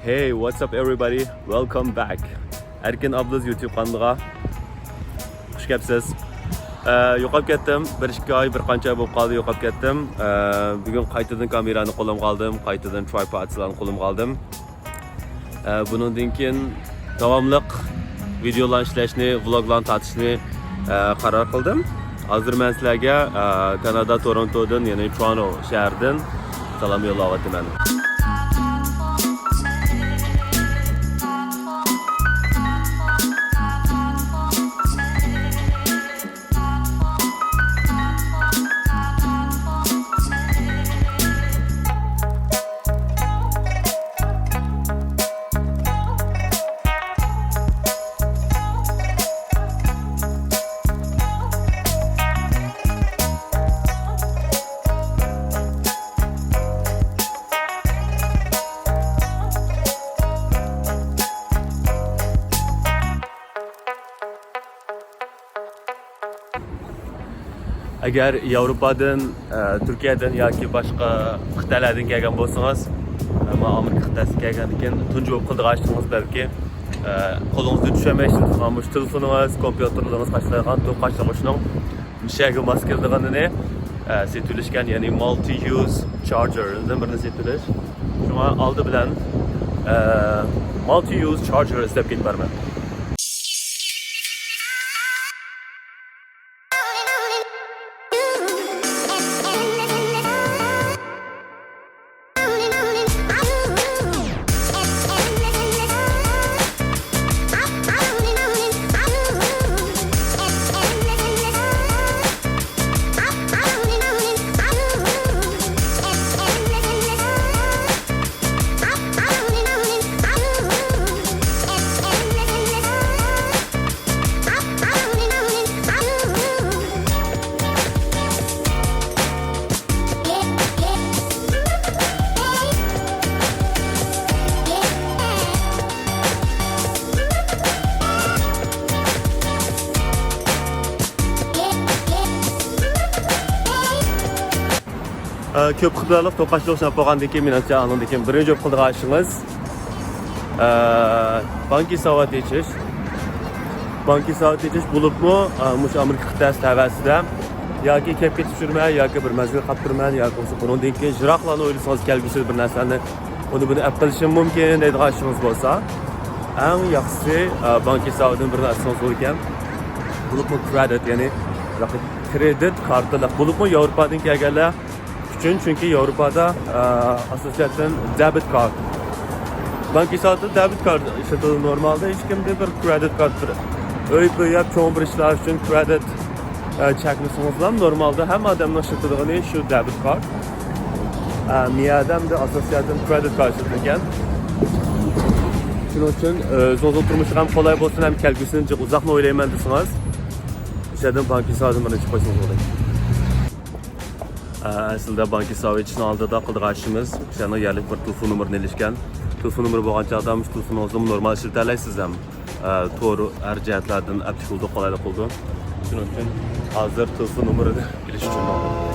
Hey, what's up everybody? Welcome back. Erkin Ablaz YouTube kanalına hoş geldiniz. Yo'qolib ketdim. 1-2 oy, bir qancha bo'lib qoldi yo'qolib ketdim. Bugun qaytadan kamerani qo'limga oldim, qaytadan tripodlarni qo'limga oldim. Bundan keyin davomli videolar ishlashni, vloglarni tortishni qaror qildim. Hozir men sizlarga Kanada Torontodan, ya'ni Toronto shahridan salom yo'llayapman. Agar Yevropadan, Turkiyadan yoki boshqa qit'alardan kelgan bo'lsangiz, men Amerika qit'asiga kelgandan keyin tunji bo'lib qildirishingiz balki qo'lingizga tushamaysiz, xomush telefoningiz, kompyuterlaringiz qashlaydigan to'qashlarning mishaga mos keladiganini setilishgan, ya'ni multi-use chargerdan birini setilish. Shunga oldi bilan multi-use charger istab ketbarman. Ko'p qilib to'qashliq ishni bo'lgandan keyin menimcha andan keyin birinchi bo'lib qildirishingiz banki savat yechish. Banki savat yechish bo'libmi, mush Amerika qit'asi tavasida yoki kelib ketib yurmay yoki bir mazgil qolib turmay yoki bundan keyin jiroqlarni o'ylasangiz kelgusi bir narsani buni olib qilishim mumkin deydiganishingiz bo'lsa, eng yaxshisi banki savatdan bir narsangiz bor ekan. Bo'libmi kredit, ya'ni kredit kartalar bo'libmi Yevropadan kelganlar çünkü Avrupa'da asosiyatan debit kart. Banki saati debit kart işletilir normalde. Hiç kimde bir kredi kartı. Öyle çoğun bir işler için kredi çekmişsiniz lan normalde hem adamın işletilir şu debit kart. Miyadem de asosiyatan kredi kart işletirken. Şunun için zor oturmuş hem kolay olsun hem kelgüsünce uzakla oynayman desiniz. İşledim banki saatini bana çıkıyorsunuz orada. Aslında banki savcısının aldığında qildirishimiz o'shani yerlik bir telefon nomerini ilishgan. Telefon nomeri bo'lgancha adam telefoningizni normal ishlatalaysiz ham. To'g'ri har jihatlardan aptikuldek qolaylik qildi. Shuning uchun hozir telefon nomerini bilish uchun